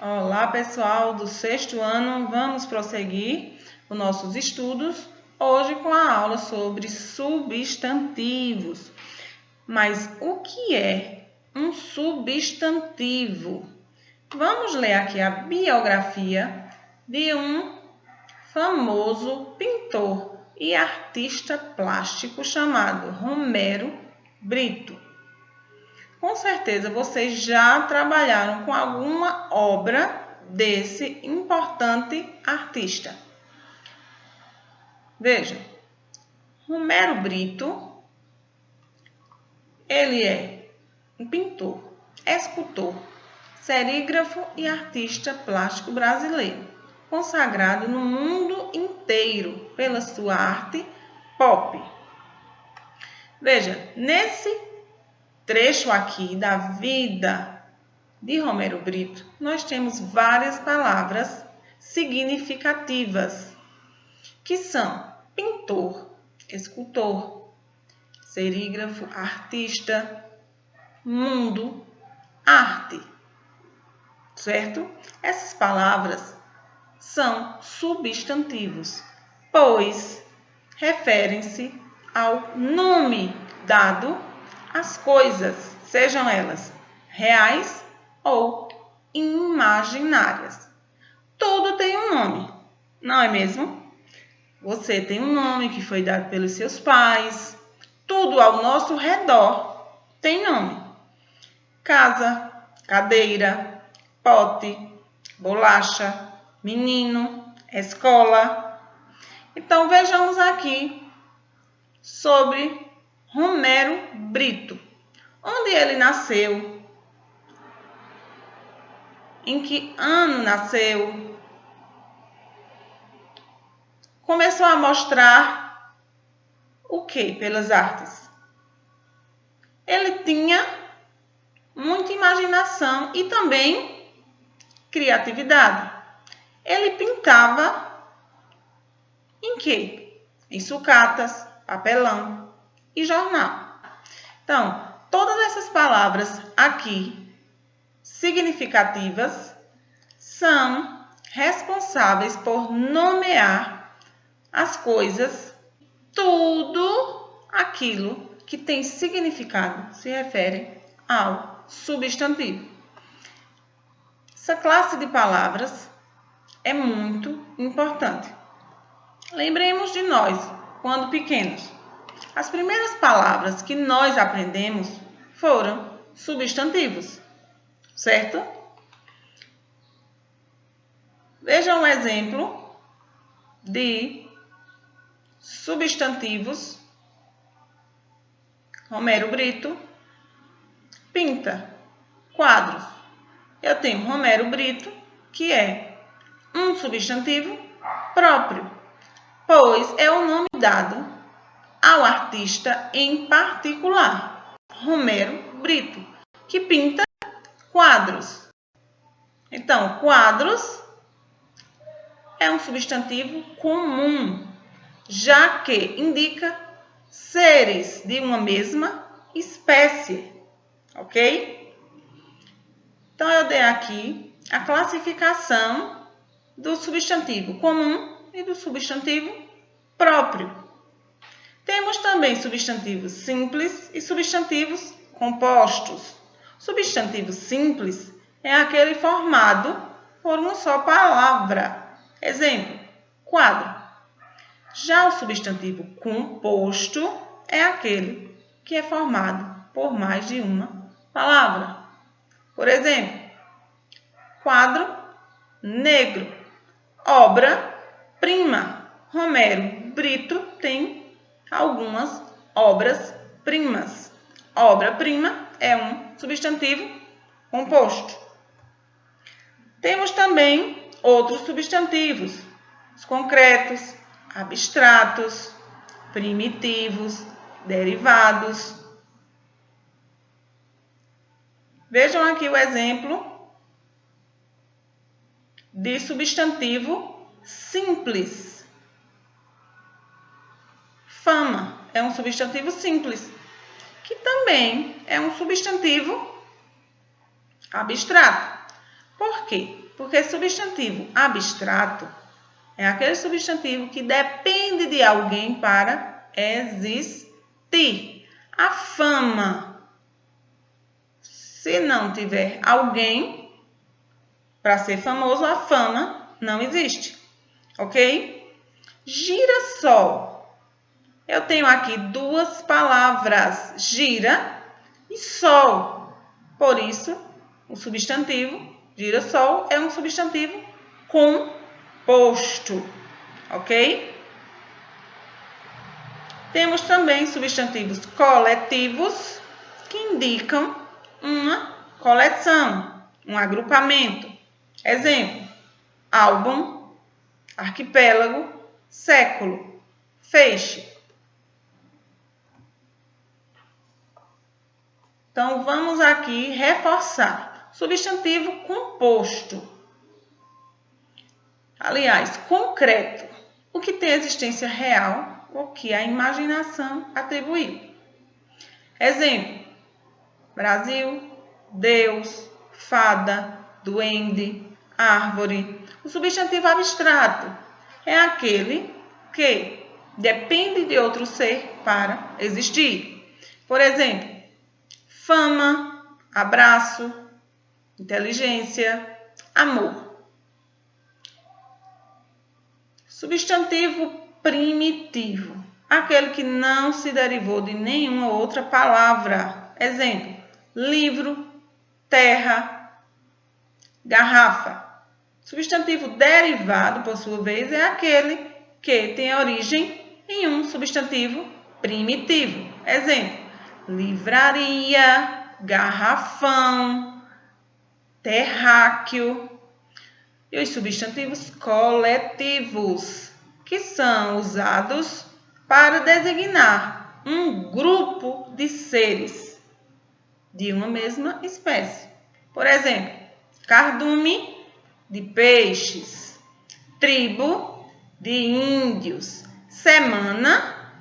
Olá, pessoal do sexto ano, vamos prosseguir os nossos estudos, hoje com a aula sobre substantivos. Mas o que é um substantivo? Vamos ler aqui a biografia de um famoso pintor e artista plástico chamado Romero Brito. Com certeza vocês já trabalharam com alguma obra desse importante artista. Veja, Romero Brito, ele é um pintor, escultor, serígrafo e artista plástico brasileiro, consagrado no mundo inteiro pela sua arte pop. Veja, nesse trecho aqui da vida de Romero Brito, nós temos várias palavras significativas, que são pintor, escultor, serígrafo, artista, mundo, arte, certo? Essas palavras são substantivos, pois referem-se ao nome dado às coisas, sejam elas reais ou imaginárias. Tudo tem um nome, não é mesmo? Você tem um nome que foi dado pelos seus pais. Tudo ao nosso redor tem nome. Casa, cadeira, pote, bolacha, menino, escola. Então, vejamos aqui sobre Romero Brito. Onde ele nasceu? Em que ano nasceu? Começou a mostrar o que pelas artes? Ele tinha muita imaginação e também criatividade. Ele pintava em quê? Em sucatas, papelão e jornal. Então, todas essas palavras aqui significativas são responsáveis por nomear as coisas. Tudo aquilo que tem significado se refere ao substantivo. Essa classe de palavras é muito importante. Lembremos de nós, quando pequenos. As primeiras palavras que nós aprendemos foram substantivos, certo? Veja um exemplo de substantivos. Romero Brito pinta quadros. Eu tenho Romero Brito, que é um substantivo próprio, pois é o nome dado ao artista em particular, Romero Brito, que pinta quadros. Então, quadros é um substantivo comum, já que indica seres de uma mesma espécie, ok? Então, eu dei aqui a classificação do substantivo comum e do substantivo próprio. Temos também substantivos simples e substantivos compostos. Substantivo simples é aquele formado por uma só palavra. Exemplo, quadro. Já o substantivo composto é aquele que é formado por mais de uma palavra. Por exemplo, quadro negro, obra-prima. Romero Brito tem algumas obras-primas. Obra-prima é um substantivo composto. Temos também outros substantivos, os concretos, abstratos, primitivos, derivados. Vejam aqui o exemplo de substantivo simples. Fama é um substantivo simples, que também é um substantivo abstrato. Por quê? Porque substantivo abstrato é aquele substantivo que depende de alguém para existir. A fama, se não tiver alguém para ser famoso, a fama não existe, ok? Girassol. Eu tenho aqui duas palavras, gira e sol. Por isso, o substantivo girassol é um substantivo composto, ok? Temos também substantivos coletivos que indicam uma coleção, um agrupamento. Exemplo: álbum, arquipélago, século, feixe. Então, vamos aqui reforçar. Substantivo composto. Aliás, concreto. O que tem existência real ou que a imaginação atribuiu. Exemplo: Brasil, Deus, fada, duende, árvore. O substantivo abstrato é aquele que depende de outro ser para existir. Por exemplo, fama, abraço, inteligência, amor. Substantivo primitivo, aquele que não se derivou de nenhuma outra palavra. Exemplo: livro, terra, garrafa. Substantivo derivado, por sua vez, é aquele que tem origem em um substantivo primitivo. Exemplo: livraria, garrafão, terráqueo. E os substantivos coletivos, que são usados para designar um grupo de seres de uma mesma espécie. Por exemplo, cardume de peixes, tribo de índios, semana,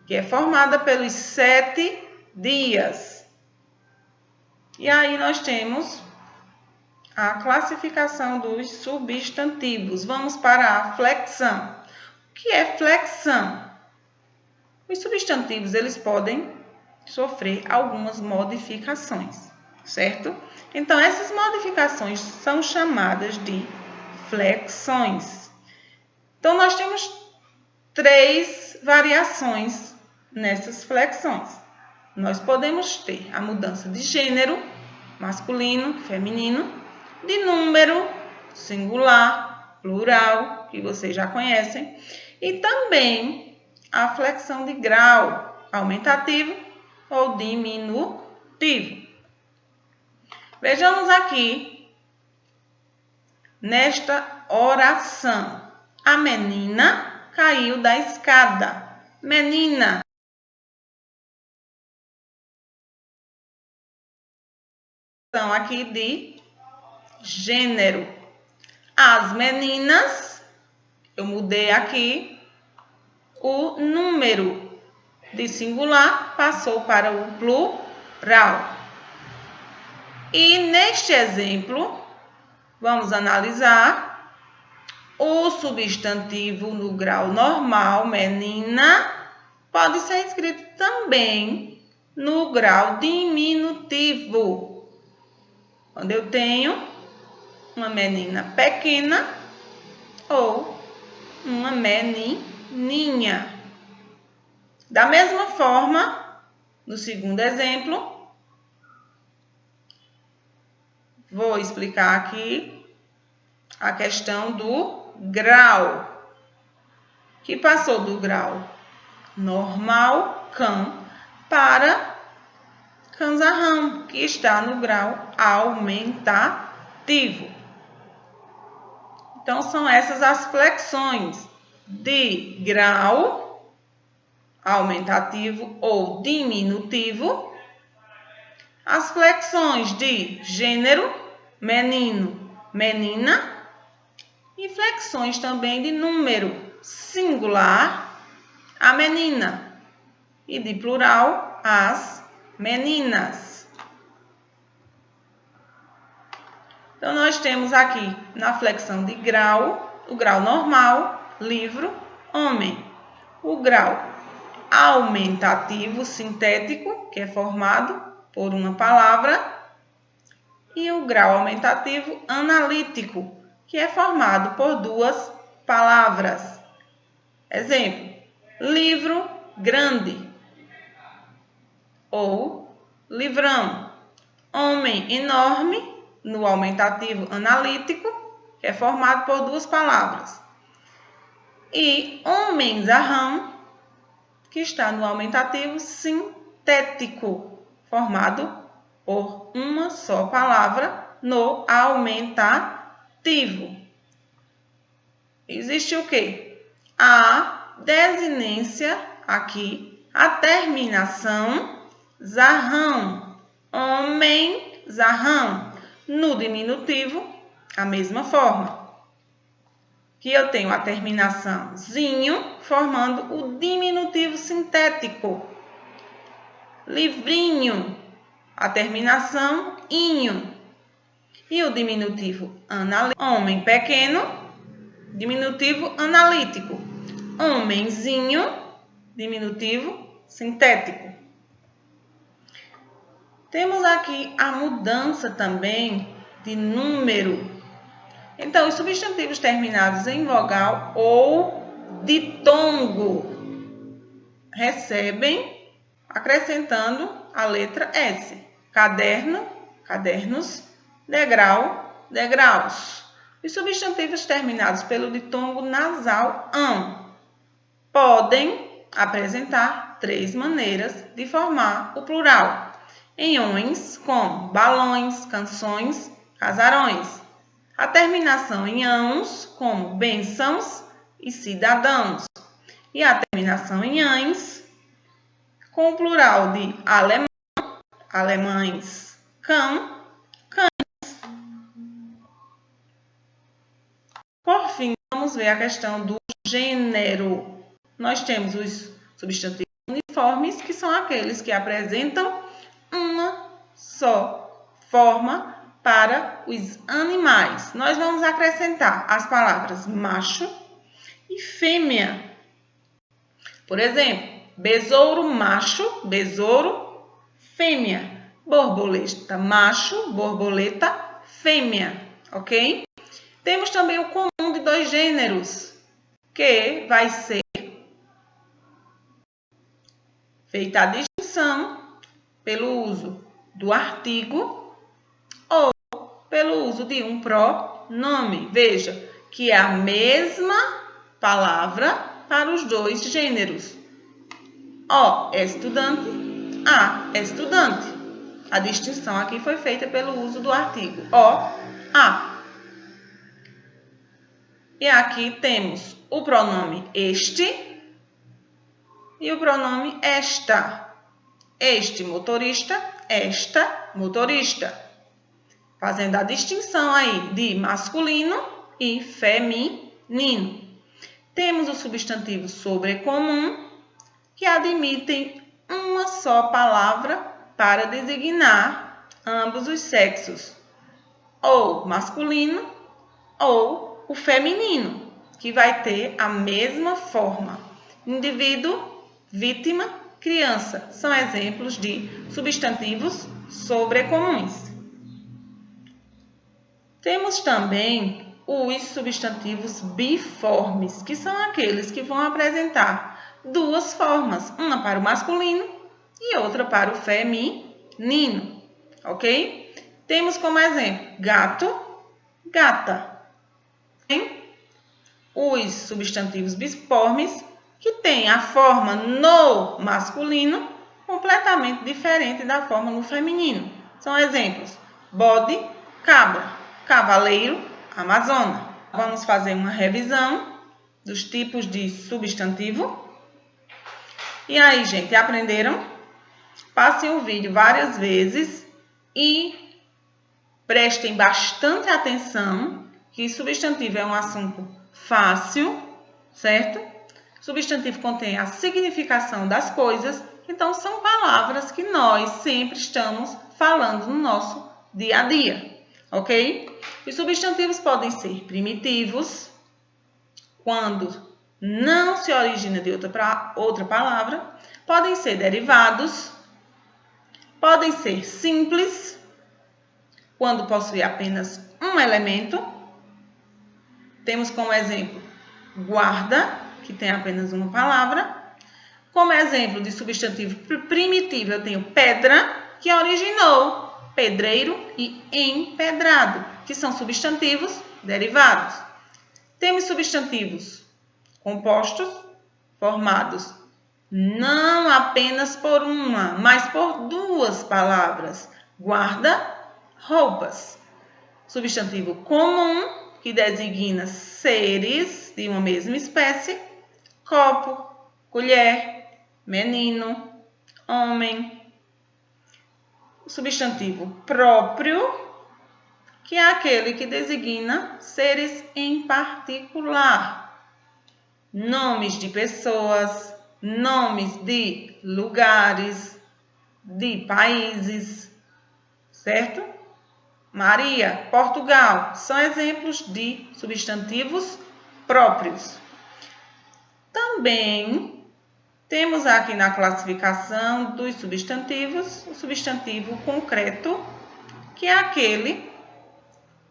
que é formada pelos 7 dias. E aí nós temos a classificação dos substantivos. Vamos para a flexão. O que é flexão? Os substantivos, eles podem sofrer algumas modificações, certo? Então, essas modificações são chamadas de flexões. Então, nós temos 3 variações nessas flexões. Nós podemos ter a mudança de gênero, masculino, feminino, de número, singular, plural, que vocês já conhecem, e também a flexão de grau, aumentativo ou diminutivo. Vejamos aqui nesta oração. A menina caiu da escada. Menina. Então, aqui de gênero. As meninas, eu mudei aqui o número de singular, passou para o plural. E neste exemplo, vamos analisar o substantivo no grau normal, menina, pode ser escrito também no grau diminutivo. Quando eu tenho uma menina pequena ou uma menininha. Da mesma forma, no segundo exemplo, vou explicar aqui a questão do grau, que passou do grau normal, cão, para canzarrão, que está no grau aumentativo. Então, são essas as flexões de grau aumentativo ou diminutivo, as flexões de gênero, menino, menina, e flexões também de número, singular, a menina, e de plural, as meninas. Então, nós temos aqui na flexão de grau, o grau normal, livro, homem. O grau aumentativo sintético, que é formado por uma palavra, e o grau aumentativo analítico, que é formado por duas palavras. Exemplo, livro grande ou livrão. Homem enorme, no aumentativo analítico, que é formado por duas palavras. E homenzarrão, que está no aumentativo sintético, formado por uma só palavra no aumentativo. Existe o quê? A desinência aqui, a terminação zarrão, homenzarrão. No diminutivo, a mesma forma. Que eu tenho a terminação zinho, formando o diminutivo sintético. Livrinho, a terminação inho. E o diminutivo analítico, homem pequeno, diminutivo analítico. Homenzinho, diminutivo sintético. Temos aqui a mudança também de número. Então, os substantivos terminados em vogal ou ditongo recebem, acrescentando a letra S. Caderno, cadernos, degrau, degraus. Os substantivos terminados pelo ditongo nasal ão podem apresentar três maneiras de formar o plural. Em ões, como balões, canções, casarões. A terminação em ãos, como bênçãos e cidadãos. E a terminação em ães, com o plural de alemão, alemães, cão, cães. Por fim, vamos ver a questão do gênero. Nós temos os substantivos uniformes, que são aqueles que apresentam uma só forma para os animais. Nós vamos acrescentar as palavras macho e fêmea. Por exemplo, besouro macho, besouro, fêmea. Borboleta macho, borboleta, fêmea. Ok? Temos também o comum de dois gêneros, que vai ser feita a distinção pelo uso do artigo ou pelo uso de um pronome. Veja que é a mesma palavra para os dois gêneros. O é estudante, a é estudante. A distinção aqui foi feita pelo uso do artigo o, a. E aqui temos o pronome este e o pronome esta. Este motorista, esta motorista. Fazendo a distinção aí de masculino e feminino. Temos o substantivo sobrecomum, que admitem uma só palavra para designar ambos os sexos, ou masculino ou o feminino, que vai ter a mesma forma. Indivíduo, vítima, criança são exemplos de substantivos sobrecomuns. Temos também os substantivos biformes, que são aqueles que vão apresentar duas formas, uma para o masculino e outra para o feminino, ok? Temos como exemplo gato, gata. Tem os substantivos biformes, que têm a forma no masculino completamente diferente da forma no feminino. São exemplos: bode, cabra. Cavaleiro, amazona. Vamos fazer uma revisão dos tipos de substantivo. E aí, gente, aprenderam? Passem o vídeo várias vezes e prestem bastante atenção, que substantivo é um assunto fácil, certo? Substantivo contém a significação das coisas, então são palavras que nós sempre estamos falando no nosso dia a dia. ok? Os substantivos podem ser primitivos, quando não se origina de outra palavra, podem ser derivados, podem ser simples, quando possui apenas um elemento. Temos como exemplo guarda, que tem apenas uma palavra. Como exemplo de substantivo primitivo, eu tenho pedra, que originou pedreiro e empedrado, que são substantivos derivados. Temos substantivos compostos, formados não apenas por uma, mas por duas palavras. Guarda, roupas. Substantivo comum, que designa seres de uma mesma espécie. Copo, colher, menino, homem. Substantivo próprio, que é aquele que designa seres em particular. Nomes de pessoas, nomes de lugares, de países, certo? Maria, Portugal, são exemplos de substantivos próprios. Também temos aqui na classificação dos substantivos o substantivo concreto, que é aquele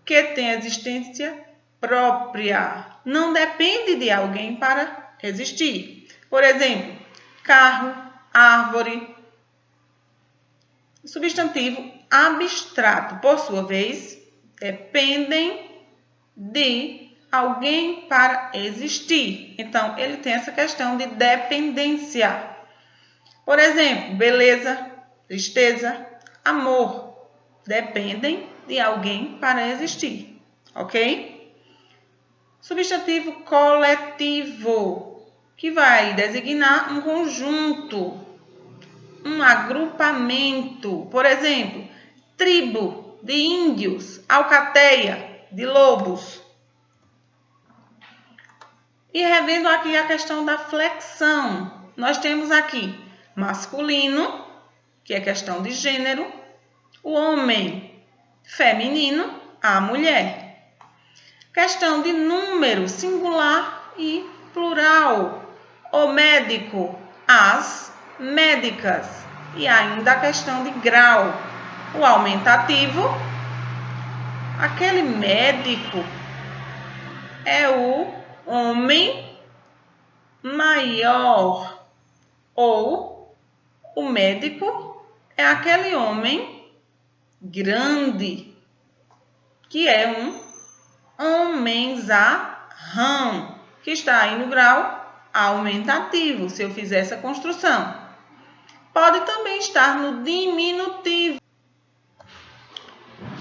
que tem existência própria, não depende de alguém para existir. Por exemplo, carro, árvore. O substantivo abstrato, por sua vez, dependem de alguém para existir. Então, ele tem essa questão de dependência. Por exemplo, beleza, tristeza, amor, dependem de alguém para existir, ok? Substantivo coletivo, que vai designar um conjunto, um agrupamento. Por exemplo, tribo de índios, alcateia de lobos. E revendo aqui a questão da flexão, nós temos aqui masculino, que é questão de gênero, o homem, feminino, a mulher. Questão de número, singular e plural. O médico, as médicas. E ainda a questão de grau. O aumentativo, aquele médico é o homem maior. Ou o médico é aquele homem grande, que é um homenzarrão, que está aí no grau aumentativo, se eu fizer essa construção. Pode também estar no diminutivo.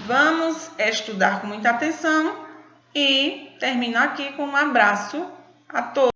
Vamos estudar com muita atenção e termino aqui com um abraço a todos.